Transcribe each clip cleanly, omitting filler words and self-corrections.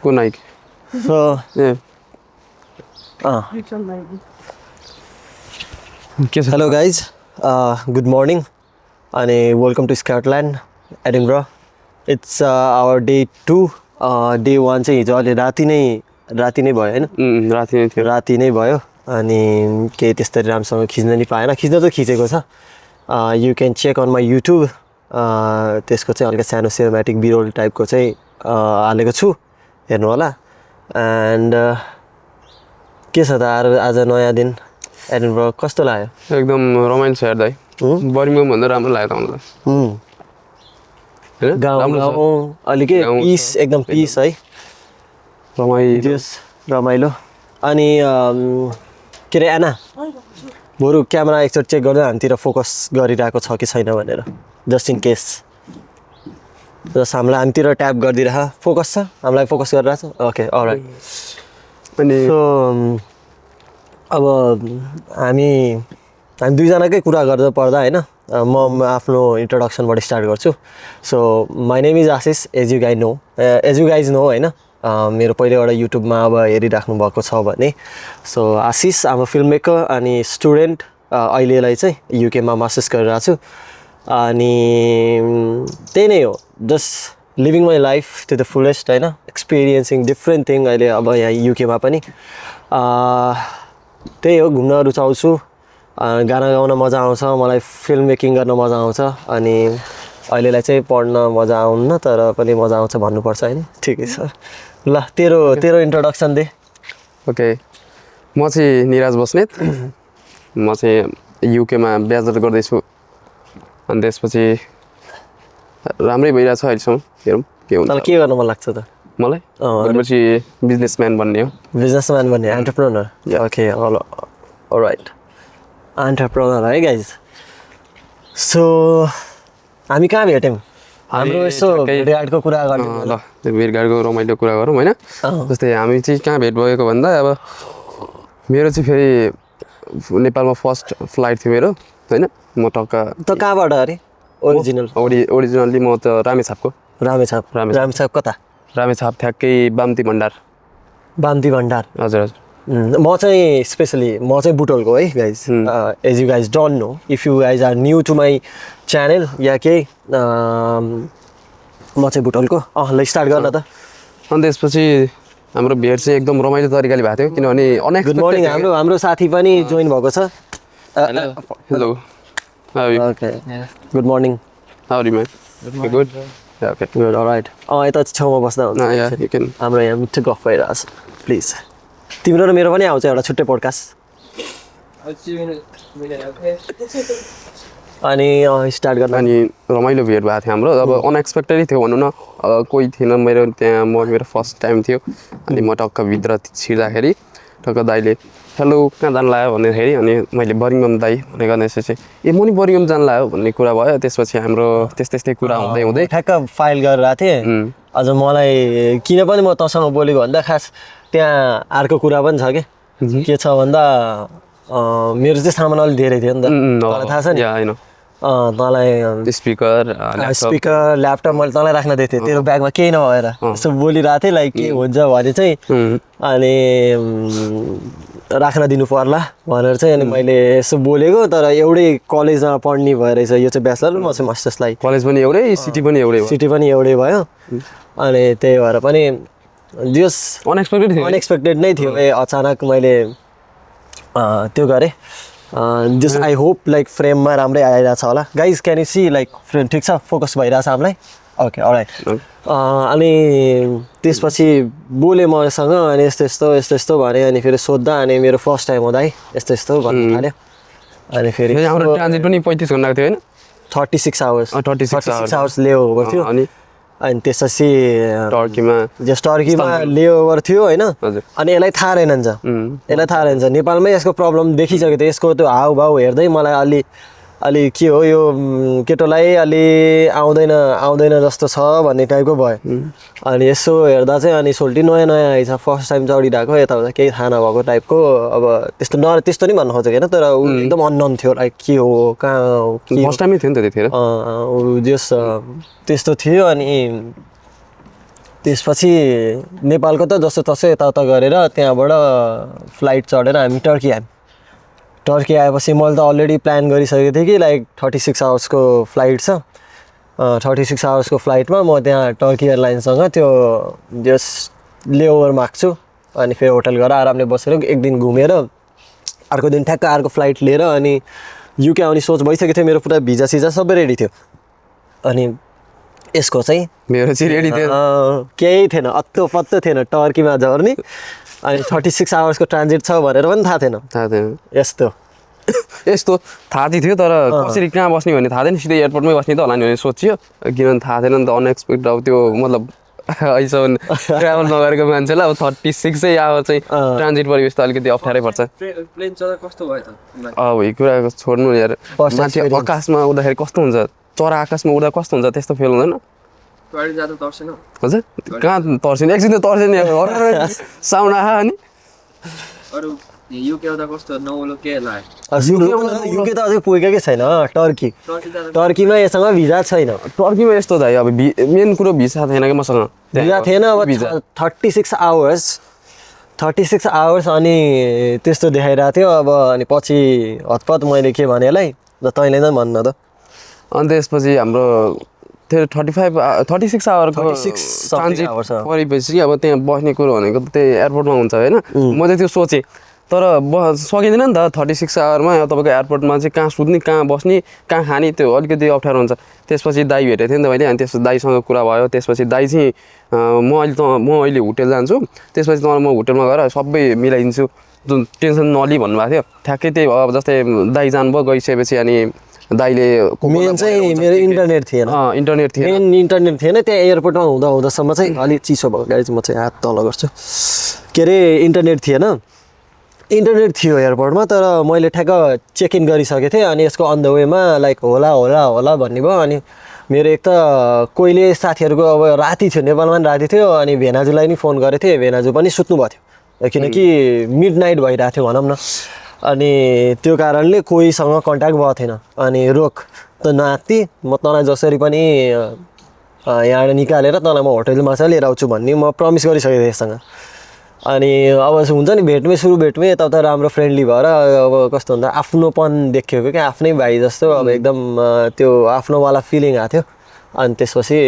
को Naik So, hello guys, good morning and welcome to Scotland, Edinburgh. It's our day 2. Day 1 चाहिँ हिजो अलि राति नै भयो हैन? राति नै थियो। राति नै भयो अनि केही त्यस्तरी राम्रोसँग खिच्न नि पाएन। खिच्न त खिचेको छ। You can check on my YouTube. त्यसको चाहिँ हल्का सानो सिनेमेटिक बिरोल टाइपको चाहिँ हालेको छु, हेर्नु होला। एन्ड के छ त आज नयाँ दिन एडिनबर्ग कस्तो लाग्यो? एकदम रमाइलो छ यार दाइ। बर्मिङम भन्दा राम्रो लाग्यो त मलाई। गाउँ अलि के पिस, एकदम पिस है, रमाइलो। अनि के अरे एना, बरु क्यामेरा एकचोटि चेक गर्दा हामीतिर फोकस गरिरहेको छ कि छैन भनेर, जस्ट इन केस। जस्ट हामीलाई हामीतिर ट्याप गरिदिरह, फोकस छ, हामीलाई फोकस गरिरहेछ। Okay, alright. अनि सो अब हामी दुईजनाकै कुरा गर्दा पर्दा हैन, म आफ्नो इन्ट्रोडक्सनबाट स्टार्ट गर्छु। So my name is Ashish, as you guys know हैन। मेरो पहिलेबाट युट्युबमा अब हेरिराख्नु भएको छ भने। सो Ashish, I'm a film maker अनि स्टुडेन्ट। अहिलेलाई चाहिँ युकेमा मास्टर्स गरिरहेको छु। अनि त्यही नै हो, just living my life to the fullest हैन, एक्सपिरियन्सिङ डिफ्रेन्ट थिङ। अहिले अब यहाँ युकेमा पनि त्यही हो, घुम्न रुचाउँछु, गाना गाउन मजा आउँछ, मलाई फिल्म मेकिङ गर्न मजा आउँछ। अनि अहिलेलाई चाहिँ पढ्न मजा आउन्न, तर पनि मजा आउँछ भन्नुपर्छ हैन। ठिकै छ, ल तेरो इन्ट्रोडक्सन दे। ओके, म चाहिँ निराज बस्नेत। म चाहिँ युकेमा ब्याचलर गर्दैछु। अनि त्यसपछि राम्रै भइरहेछ अहिलेसम्म, हेरौँ के हुन्छ। तँलाई के गर्न मन लाग्छ त? मलाई भनेपछि बिजनेसम्यान बन्ने हो। बिजनेसम्यान बन्ने, एन्टरप्रेनर। ओके, अलराइट, एन्टरप्रेनर है गाइज। सो हामी कहाँ भेट्यौँ? हाम्रो यसो भेटघाटको कुरा गर्ने। ल, त्यो भेटघाटको रमाइलो कुरा गरौँ होइन। जस्तै हामी चाहिँ कहाँ भेट भएको भन्दा, अब मेरो चाहिँ फेरि नेपालमा फर्स्ट फ्लाइट थियो मेरो होइन। म टक्क त कहाँबाट अरे? ओरिजिनल्ली म त रामेछापको। रामेछाप कता? रामेछाप ठ्याक्कै बाम्ती भण्डार। हजुर हजुर। म चाहिँ स्पेसली म चाहिँ बुटोलको है guys. As you guys don't know, if you guys are new to my channel या केही, म चाहिँ बुटोलको। ल स्टार्ट गर्न त। अनि त्यसपछि हाम्रो भेट चाहिँ एकदम रमाइलो तरिकाले भएको थियो, किनभने गुड मर्निङ, हाम्रो साथी पनि जोइन भएको छ। Hello, okay, good morning. How are you man? Good. Okay, good, alright. यता छेउमा बस्दा हुन्छ, हाम्रो यहाँ मिठो गफ भइरहेछ। प्लिज, तिम्रो र मेरो पनि आउँछ एउटा छुट्टै पोडकास्ट। अनि स्टार्ट गर्न। अनि रमाइलो भेट भएको थियो हाम्रो। अब अनएक्सपेक्टेडै थियो भनौँ न, कोही थिएन मेरो त्यहाँ, मेरो फर्स्ट टाइम थियो। अनि म टक्क भित्र छिर्दाखेरि टक्क दाइले हेलो कहाँ जानु लाग्यो भन्दाखेरि, अनि मैले बरिङम दाइ भनेको त्यसपछि ए म नि बरिङम जानु लाग्यो भन्ने कुरा भयो। त्यसपछि हाम्रो त्यस्तै कुरा हुँदै ठ्याक्क फाइल गरिरहेको थिएँ। अझ मलाई किन पनि म तँसँग बोलेको भन्दा खास त्यहाँ अर्को कुरा पनि छ के छ भन्दा, मेरो चाहिँ सामान अलिक धेरै थियो नि त, तँलाई थाहा छ नि। तँलाई स्पिकर ल्यापटप मैले तँलाई राख्न दिएको थिएँ, तेरो ब्यागमा केही नभएर यसो बोलिरहेको थिएँ, लाइक के हुन्छ भने चाहिँ अनि राख्न दिनु पर्ला भनेर चाहिँ। अनि मैले यसो बोलेको, तर एउटै कलेजमा पढ्ने भएर यो चाहिँ ब्याचलर, म चाहिँ मास्टर्सलाई। कलेज पनि एउटै, सिटी पनि एउटै भयो। अनि त्यही भएर पनि जस अनएक्सपेक्टेड नै थियो। अचानक मैले त्यो गरेँ। जस्ट आई होप लाइक फ्रेममा राम्रै आइरहेछ होला। Guys can you see like frame ठिक छ, फोकस भइरहेछ हामीलाई? Okay, alright. अनि त्यसपछि बोलेँ मसँग, अनि यस्तो भने, अनि फेरि सोद्धा, अनि मेरो फर्स्ट टाइम हो दाइ यस्तो भन्नु थाल्यो। अनि फेरि हाम्रो ट्रान्जिट पनि 35 घन्टाको थियो होइन, 36 आवर्स लेओभर थियो। अनि त्यसपछि टर्कीमा लेओभर थियो होइन। अनि यसलाई थाहा रहेनन्छ, नेपालमै यसको प्रब्लम देखिसकेको थियो। यसको त्यो हाउभाउ हेर्दै मलाई अलि अलि के हो यो केटोलाई अलि आउँदैन जस्तो छ भन्ने टाइपको भयो अनि यसो हेर्दा चाहिँ अनि सोल्टी नयाँ आएछ फर्स्ट टाइम चढिरहेको यताउता केही थाहा नभएको टाइपको अब त्यस्तो नि भन्नु खोजेको होइन तर ऊ एकदम अननोन थियो लाइक के हो कहाँ हो फर्स्ट टाइमै थियो नि त त्यतिखेर जस त्यस्तो थियो अनि त्यसपछि नेपालको त जस्तो तसो यताउता गरेर त्यहाँबाट फ्लाइट चढेर हामी टर्की आएपछि मैले त अलरेडी प्लान गरिसकेको थिएँ कि लाइक 36 आवर्सको फ्लाइट छ 36 आवर्सको फ्लाइटमा म त्यहाँ टर्की एयरलाइन्ससँग त्यो जस लेओभर माग्छु अनि फेरि होटल गएर आरामले बसेर एक दिन घुमेर अर्को दिन ठ्याक्क अर्को फ्लाइट लिएर अनि युके आउने सोच भइसकेको थियो मेरो पुरा भिजा सिजा सबै रेडी थियो अनि यसको चाहिँ मेरो चाहिँ रेडी थियो केही थिएन अत्तो पत्तो थिएन टर्कीमा झर्ने अनि 36 आवर्सको ट्रान्जिट छ भनेर पनि थाहा थिएन यस्तो थाहा चाहिँ थियो तर कसरी कहाँ बस्ने भन्ने थाहा थिएन सिधै एयरपोर्टमै बस्ने त होला नि भने सोचियो किनभने थाहा थिएन नि त अनएक्सपेक्टेड अब त्यो मतलब अहिलेसम्म ट्राभल नगरेको मान्छेलाई अब 36 आवर चाहिँ ट्रान्जिट परिवेश त अलिकति अप्ठ्यारै पर्छ प्लेन चढ्दा कस्तो भयो त अब यो कुरा छोड्नु यार मान्छे आकाशमा उड्दाखेरि कस्तो हुन्छ चरा आकाशमा उड्दा कस्तो हुन्छ त्यस्तो फिल हुँदैन हजुर कहाँ तर्सिने एकछिन त तर्सिने साउन्ड आहा अनि अरू युके आउँदा कस्तो नौलो के लाग्यो युके त अझै पुगेकै छैन टर्कीमा यससँग भिजा छैन टर्कीमा यस्तो दाइ अब मेन कुरो भिसा थिएन कि मसँग भिजा थिएन अब 36 आवर्स अनि त्यस्तो देखाइरहेको थियो अब अनि पछि हतपत मैले के भने यसलाई ल तैँले नै भन्न त अनि त्यसपछि हाम्रो त्यो 36 आवरको ट्रान्जिट परेपछि अब त्यहाँ बस्ने कुरो भनेको त्यही एयरपोर्टमा हुन्छ होइन म चाहिँ त्यो सोचेँ तर सकिँदैन नि त 36 आवरमा तपाईँको एयरपोर्टमा चाहिँ कहाँ सुत्ने कहाँ बस्ने कहाँ खाने त्यो अलिकति अप्ठ्यारो हुन्छ त्यसपछि दाइ भेटेको थिएँ नि त मैले अनि त्यसपछि दाइसँग कुरा भयो त्यसपछि दाइ चाहिँ म अहिले होटेल जान्छु त्यसपछि तपाईँ म होटेलमा गएर सबै मिलाइदिन्छु जुन टेन्सन नलि भन्नुभएको थियो ठ्याक्कै त्यही भयो अब जस्तै दाइ जानुभयो गइसकेपछि अनि दाइले मेन चाहिँ मेरो इन्टरनेट थिएन इन्टरनेट थिएन त्यहाँ एयरपोर्टमा हुँदासम्म चाहिँ अलिक चिसो भएको गाडी चाहिँ म चाहिँ हात तल गर्छु के अरे इन्टरनेट थियो एयरपोर्टमा तर मैले ठ्याक्क चेक इन गरिसकेको थिएँ अनि यसको अन द वेमा लाइक होला भन्ने भयो अनि मेरो एक त कोहीले साथीहरूको अब राति थियो नेपालमा पनि राति थियो अनि भेनाजुलाई नि फोन गरेको थिएँ भेनाजु पनि सुत्नु भएको थियो किनकि मिड नाइट भइरहेको थियो भनौँ न अनि त्यो कारणले कोहीसँग कन्ट्याक्ट भएको थिएन अनि रोक त नाति म तँलाई जसरी पनि यहाँबाट निकालेर तँलाई म होटेलमा चाहिँ लिएर आउँछु भन्ने म प्रमिस गरिसकेको थिएँ यससँग अनि अब हुन्छ नि भेटमै यताउता राम्रो फ्रेन्डली भएर अब कस्तो भन्दा आफ्नोपन देखिएको क्या आफ्नै भाइ जस्तो अब एकदम त्यो आफ्नोवाला फिलिङ आएको थियो अनि त्यसपछि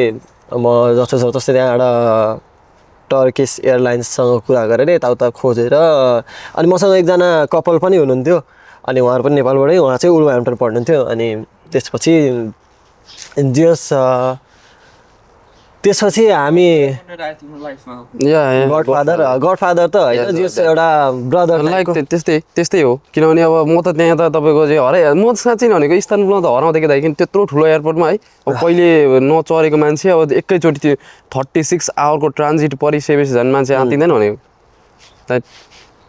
म जस्तै त्यहाँबाट टर्किस एयरलाइन्ससँग कुरा गरेर यताउता खोजेर अनि मसँग एकजना कपल पनि हुनुहुन्थ्यो अनि उहाँहरू पनि नेपालबाटै उहाँ चाहिँ वुल्भरह्याम्पटन पढ्नुहुन्थ्यो अनि त्यसपछि हामी गडफादर त होइन जस एउटा ब्रदर लाइक त्यस्तै हो किनभने अब म त त्यहाँ त तपाईँको चाहिँ म साँच्चै भनेको इस्तानबुलमा त हराउँदै दाइ किन त्यत्रो ठुलो एयरपोर्टमा है अब कहिले नचरेको मान्छे अब एकैचोटि त्यो 36 आवरको ट्रान्जिट परिसकेपछि झन् मान्छे आँतिँदैन भनेको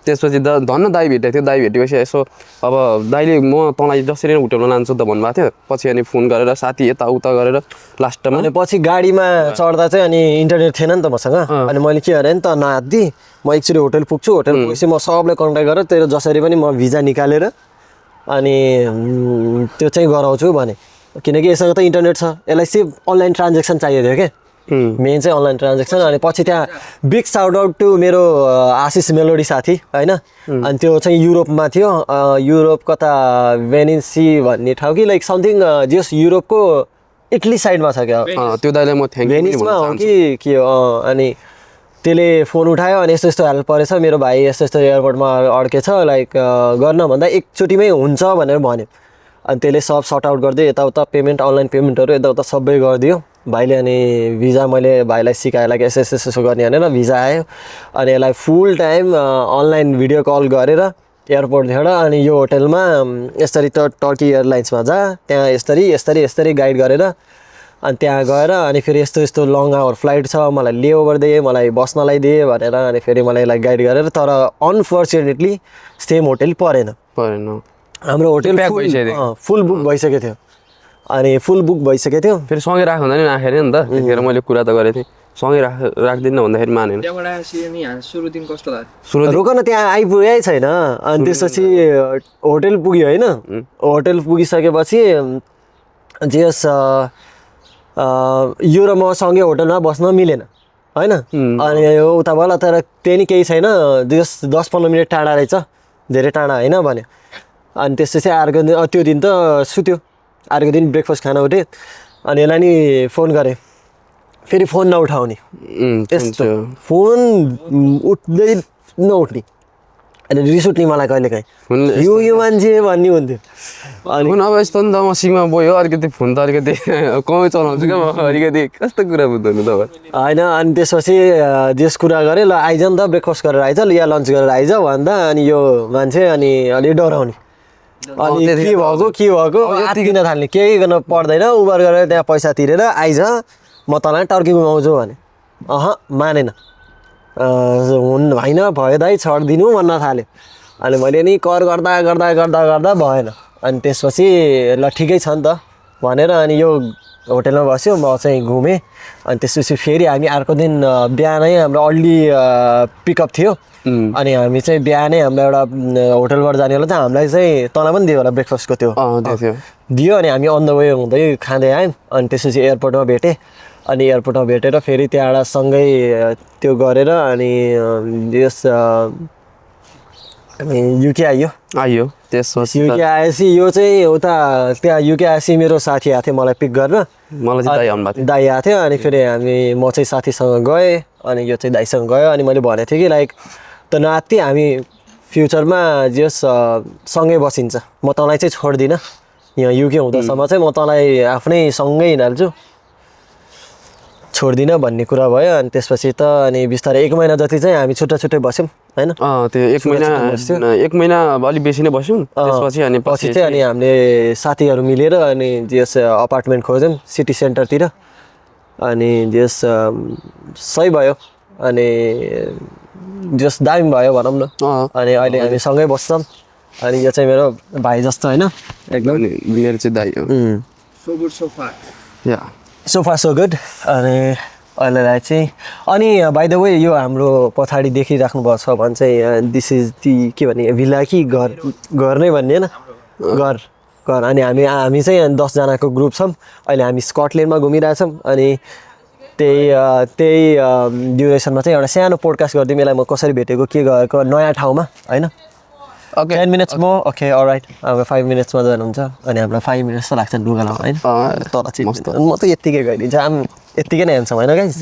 त्यसपछि धन्न दाइ भेटेको थियो दाइ भेटेपछि यसो अब दाइले म तँलाई जसरी नै होटेलमा लान्छु त भन्नुभएको थियो पछि अनि फोन गरेर साथी यताउता गरेर लास्टमा अनि पछि गाडीमा चढ्दा चाहिँ अनि इन्टरनेट थिएन नि त मसँग अनि मैले के गरेँ नि त नआत्दी म एकचोटि होटेल पुग्छु होटेल पुगेपछि म सबलाई कन्ट्याक्ट गरेर तेरो जसरी पनि म भिजा निकालेर अनि त्यो चाहिँ गराउँछु भने किनकि यससँग त इन्टरनेट छ यसलाई सिर्फ अनलाइन ट्रान्जेक्सन चाहिएको थियो क्या मेन चाहिँ अनलाइन ट्रान्जेक्सन अनि पछि त्यहाँ बिग साउट आउट टु मेरो आशिष मेलोडी साथी होइन अनि त्यो चाहिँ युरोपमा थियो युरोप कता भेनिसी भन्ने ठाउँ कि लाइक समथिङ जस युरोपको इटली साइडमा छ क्या त्यो दाइलाई म थ्याङ्क यू भेनिसमा हो कि के हो अनि त्यसले फोन उठायो अनि यस्तो हेल्प परेछ मेरो भाइ यस्तो एयरपोर्टमा अड्केछ लाइक गर्न भन्दा एकचोटिमै हुन्छ भनेर भन्यो अनि त्यसले सब सर्ट आउट गरिदियो यताउता पेमेन्ट अनलाइन पेमेन्टहरू यताउता सबै गरिदियो भाइले अनि भिजा मैले भाइलाई सिकाएँ लाइक यसो गर्ने भनेर भिजा आयो अनि यसलाई फुल टाइम अनलाइन भिडियो कल गरेर एयरपोर्टबाट अनि यो होटेलमा यसरी त टर्की एयरलाइन्समा जा त्यहाँ यस्तरी गाइड गरेर अनि त्यहाँ गएर अनि फेरि यस्तो लङ आवर फ्लाइट छ मलाई लेओभर दे मलाई बस्नलाई दे भनेर अनि फेरि मलाई यसलाई गाइड गरेर तर अनफर्चुनेटली सेम होटेल परेन हाम्रो होटल प्याक भइसकेको थियो। फुल बुक भइसकेको थियो अनि फुल बुक भइसकेको थियो फेरि सँगै राख भन्दा नि राखेन नि त त्यतिखेर मैले कुरा त गरेको थिएँ सँगै राख्दिनँ भन्दाखेरि मानेन त्यहाँबाट आएपछि नि सुरु दिन कस्तो लाग्यो सुरु रोक न त्यहाँ आइपुगेकै छैन अनि त्यसपछि होटल पुग्यो होइन होटल पुगिसकेपछि जेस यो र म सँगै होटलमा बस्न मिलेन होइन अनि उताबाट तर त्यही नि केही छैन जस 10-15 मिनट टाढा रहेछ धेरै टाढा होइन भन्यो अनि त्यसपछि अर्को दिन त्यो दिन त सुत्यो अर्को दिन ब्रेकफास्ट खान उठ्यो अनि यसलाई नि फोन गरेँ फेरि फोन नउठाउने यस्तो फोन उठ्दै नउठ्ने अनि रिस उठ्ने मलाई कहिलेकाहीँ यो मान्छे भन्ने हुन्थ्यो अनि फोन अब यस्तो नि त मसिङमा गयो अलिकति फोन त अलिकति कमै चलाउँछु क्या म अलिकति कस्तो कुरा बुझ्नु तपाईँ होइन अनि त्यसपछि जेस कुरा गरेँ ल आइज नि त ब्रेकफास्ट गरेर आइज या लन्च गरेर आइज भन्दा अनि यो मान्छे अनि अलिक डराउने अनि के भएको आत्तिन थाल्ने केही गर्न पर्दैन उबर गरेर त्यहाँ पैसा तिरेर आइज म तँलाई टर्की घुमाउँछु भने मानेन होइन भयो दाइ छडिदिनु भन्न थाल्यो अनि मैले नि कर गर्दा गर्दा गर्दा गर्दा भएन अनि त्यसपछि ल ठिकै छ नि त भनेर अनि यो होटेलमा बस्यो म चाहिँ घुमेँ अनि त्यसपछि फेरि हामी अर्को दिन बिहानै हाम्रो अर्ली पिकअप थियो अनि हामी चाहिँ बिहानै हाम्रो एउटा होटलबाट जाने होला चाहिँ हामीलाई चाहिँ तँलाई पनि दियो होला ब्रेकफास्टको त्यो दियो अनि हामी अन द वे हुँदै खाँदै आयौँ अनि त्यसपछि एयरपोर्टमा भेटेँ अनि एयरपोर्टमा भेटेर फेरि त्यहाँबाट सँगै त्यो गरेर अनि यस अनि युके आयो त्यसपछि युके आएपछि यो चाहिँ उता त्यहाँ युके आएपछि मेरो साथी आएको थियो मलाई पिक गरेर मलाई चाहिँ दाइ आएको थियो अनि फेरि म चाहिँ साथीसँग गएँ अनि यो चाहिँ दाइसँग गयो अनि मैले भनेको थिएँ कि लाइक त नाति हामी फ्युचरमा जस सँगै बसिन्छ म तँलाई चाहिँ छोड्दिनँ यहाँ युके हुँदासम्म चाहिँ म तँलाई आफ्नै सँगै हिँडाल्छु छोड्दिनँ भन्ने कुरा भयो अनि त्यसपछि त अनि बिस्तारै 1 महिना जति चाहिँ हामी छुट्टा छुट्टै बस्यौँ होइन त्यो 1 महिना अलिक बेसी नै बस्यौँ त्यसपछि अनि पछि चाहिँ अनि हामीले साथीहरू मिलेर अनि जस अपार्टमेन्ट खोज्यौँ सिटी सेन्टरतिर अनि जस सही भयो अनि जस दामी भयो भनौँ न अनि अहिले हामी सँगै बस्छौँ अनि यो चाहिँ मेरो भाइ जस्तो होइन एकदम मेरो चाहिँ दाइ हो सोफा सो गुड अनि अहिलेलाई चाहिँ अनि बाइ द वे यो हाम्रो पछाडि देखिराख्नु भएको छ भने चाहिँ दिस इज दि के भन्ने भिल्ला कि घर नै भन्ने होइन घर अनि हामी चाहिँ 10 जनाको ग्रुप छौँ अहिले हामी स्कटल्यान्डमा घुमिरहेछौँ अनि त्यही ड्युरेसनमा चाहिँ एउटा सानो पोडकास्ट गरिदिउँ यसलाई म कसरी भेटेको के गरेको नयाँ ठाउँमा होइन 10 मिनट्स म ओके अलराइट अब 5 मिनट्समा जानुहुन्छ अनि हामीलाई 5 मिनट्स त लाग्छ लुगा लाउनु होइन तर चाहिँ म त यत्तिकै गइदिन्छु यत्तिकै नै हेर्छौँ होइन गाइस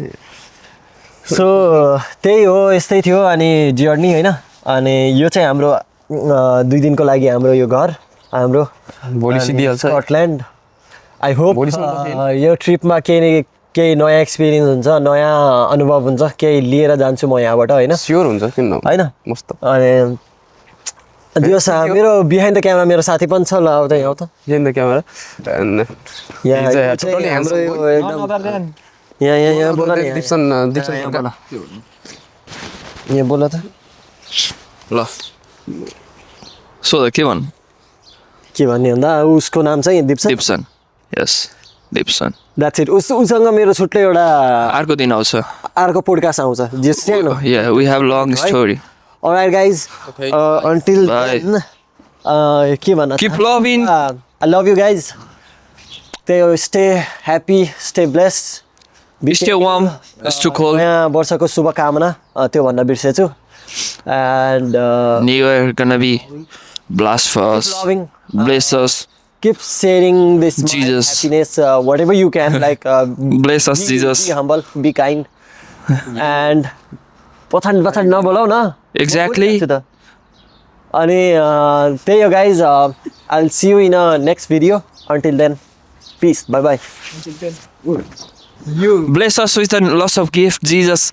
सो त्यही हो यस्तै थियो अनि जर्नी होइन अनि यो चाहिँ हाम्रो 2 दिनको लागि हाम्रो यो घर हाम्रो भोलि सिद्धिहाल्छ स्कटल्यान्ड आई होप यो ट्रिपमा केही नयाँ एक्सपिरियन्स हुन्छ नयाँ अनुभव हुन्छ केही लिएर जान्छु म यहाँबाट होइन स्योर हुन्छ किन होइन मस्त अनि यो मेरो बिहाइन्ड द क्यामेरा मेरो साथी पनि छ ल आउँछ यहाँ त बिहाइन्ड द क्यामेरा यहाँ बोल न यहाँ बोल त ल सोध के भन्ने भन्दा उसको नाम चाहिँ दिप्सन यस दिप्सन द्याट्स इट उसँग मेरो छुट्टै एउटा अर्को दिन आउँछ अर्को पोडकास्ट आउँछ जस सानो we have long story Alright guys, until then, के भन्न keep loving. I love you guys. Stay happy, stay blessed. Stay warm. It's too cold. नयाँ वर्षको शुभकामना त्यो भन्न बिर्सेछु. And New Year gonna be blast for us. Loving. Bless us. Keep sharing this Jesus. happiness, whatever you can. Like bless us, Jesus. Be humble, be kind, and पछाडि नबोलाउ न Exactly. अनि त्यही हो guys, I'll see you in a next video. Until then, peace, bye bye. Bless us with a lots of gift, Jesus.